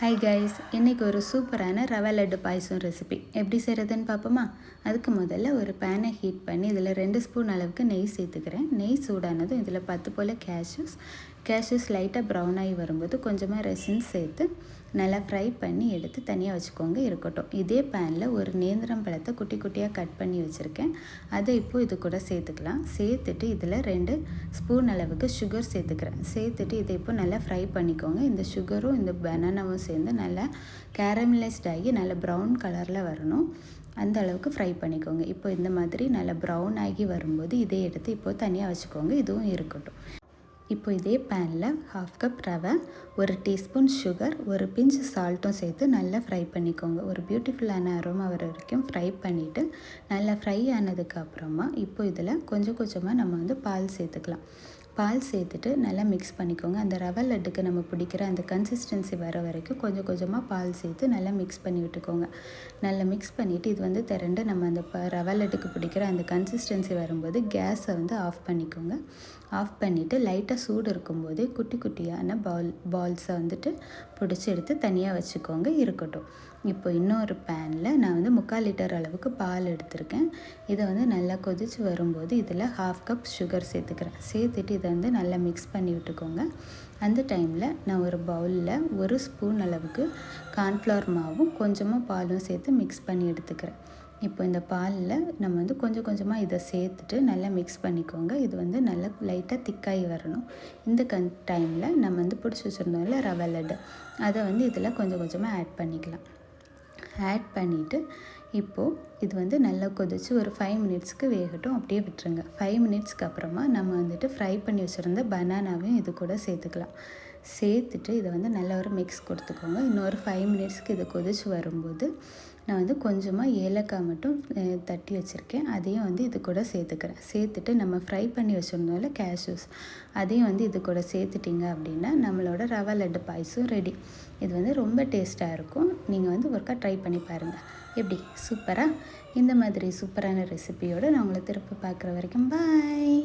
Hi guys, இன்றைக்கி ஒரு சூப்பரான ரவை லட்டு பாயசம் ரெசிபி எப்படி செய்கிறதுன்னு பார்ப்போமா? அதுக்கு முதல்ல ஒரு பேனை ஹீட் பண்ணி இதில் 2 ஸ்பூன் அளவுக்கு நெய் சேர்த்துக்கிறேன். நெய் சூடானதும் இதில் 10 போல் கேஷ்யூஸ் லைட்டாக ப்ரௌன் ஆகி வரும்போது கொஞ்சமாக ரெசின் சேர்த்து நல்லா ஃப்ரை பண்ணி எடுத்து தனியாக வச்சுக்கோங்க, இருக்கட்டும். இதே பேனில் ஒரு நேந்திரம் பழத்தை குட்டி குட்டியாக கட் பண்ணி வச்சுருக்கேன். அதை இப்போது இது கூட சேர்த்துக்கலாம். சேர்த்துட்டு இதில் 2 ஸ்பூன் அளவுக்கு சுகர் சேர்த்துட்டு இதை இப்போ நல்லா ஃப்ரை பண்ணிக்கோங்க. இந்த சுகரும் இந்த பனானாவும் சேர்ந்து நல்லா கேரமலைஸ்ட் ஆகி நல்ல ப்ரௌன் கலரில் வரணும். அந்த அளவுக்கு ஃப்ரை பண்ணிக்கோங்க. இப்போ இந்த மாதிரி நல்லா ப்ரௌன் ஆகி வரும்போது இதை எடுத்து இப்போது தனியாக வச்சுக்கோங்க, இதுவும் இருக்கட்டும். இப்போ இதே பேனில் 1/2 கப் ரவை, 1 டீஸ்பூன் சுகர், ஒரு பிஞ்ச் சால்ட்டும் சேர்த்து நல்லா ஃப்ரை பண்ணிக்கோங்க. ஒரு பியூட்டிஃபுல்லான அரோமா வர வரைக்கும் ஃப்ரை பண்ணிவிட்டு நல்லா ஃப்ரை ஆனதுக்கப்புறமா இப்போ இதில் கொஞ்சம் கொஞ்சமாக நம்ம பால் சேர்த்துக்கலாம். பால் சேர்த்துட்டு நல்லா மிக்ஸ் பண்ணிக்கோங்க. அந்த ரவை லட்டுக்கு நம்ம பிடிக்கிற அந்த கன்சிஸ்டன்சி வர வரைக்கும் கொஞ்சம் கொஞ்சமாக பால் சேர்த்து நல்லா மிக்ஸ் பண்ணி விட்டுக்கோங்க. நல்லா மிக்ஸ் பண்ணிவிட்டு இது திரண்டு நம்ம அந்த ரவை லட்டுக்கு பிடிக்கிற அந்த கன்சிஸ்டன்சி வரும்போது கேஸை ஆஃப் பண்ணிக்கோங்க. ஆஃப் பண்ணிவிட்டு லைட்டாக சூடு இருக்கும்போதே குட்டி குட்டியான பால்ஸை பிடிச்சி எடுத்து தனியாக வச்சுக்கோங்க, இருக்கட்டும். இப்போ இன்னொரு பேனில் நான் 3/4 லிட்டர் அளவுக்கு பால் எடுத்திருக்கேன். இதை நல்லா கொதித்து வரும்போது இதில் 1/2 கப் சுகர் சேர்த்துட்டு இதை நல்லா மிக்ஸ் பண்ணி விட்டுக்கோங்க. அந்த டைமில் நான் ஒரு பவுலில் 1 ஸ்பூன் அளவுக்கு கார்ன்ஃப்ளவர் மாவும் கொஞ்சமாக பாலும் சேர்த்து மிக்ஸ் பண்ணி எடுத்துக்கிறேன். இப்போ இந்த பாலில் நம்ம கொஞ்சம் கொஞ்சமாக இதை சேர்த்துட்டு நல்லா மிக்ஸ் பண்ணிக்கோங்க. இது நல்லா லைட்டாக திக்காகி வரணும். இந்த டைமில் நம்ம பிடிச்சி வச்சுருந்தோம்ல ரவை லட்டு, அதை இதில் கொஞ்சம் கொஞ்சமாக ஆட் பண்ணிக்கலாம். ஆட் பண்ணிவிட்டு இப்போது இது நல்லா கொதித்து ஒரு 5 மினிட்ஸ்க்கு வேகட்டும், அப்படியே விட்டுருங்க. 5 மினிட்ஸ்க்கு அப்புறமா நம்ம ஃப்ரை பண்ணி வச்சுருந்த பனானாவையும் இது கூட சேர்த்துக்கலாம். சேர்த்துட்டு இதை நல்லா ஒரு மிக்ஸ் கொடுத்துக்கோங்க. இன்னொரு 5 மினிட்ஸ்க்கு இது கொதித்து வரும்போது நான் கொஞ்சமாக ஏலக்காய் மட்டும் தட்டி வச்சுருக்கேன், அதையும் இது கூட சேர்த்துட்டு நம்ம ஃப்ரை பண்ணி வச்சுருந்தோம்ல கேஷ்யூஸ், அதையும் இது கூட சேர்த்துட்டிங்க அப்படின்னா நம்மளோட ரவை லட்டு பாயசம் ரெடி. இது ரொம்ப டேஸ்ட்டாக இருக்கும். நீங்கள் ஒருக்கா ட்ரை பண்ணி பாருங்கள். எப்படி சூப்பராக? இந்த மாதிரி சூப்பரான ரெசிபியோடு நான் உங்களை திருப்பி பார்க்குற வரைக்கும் பாய்.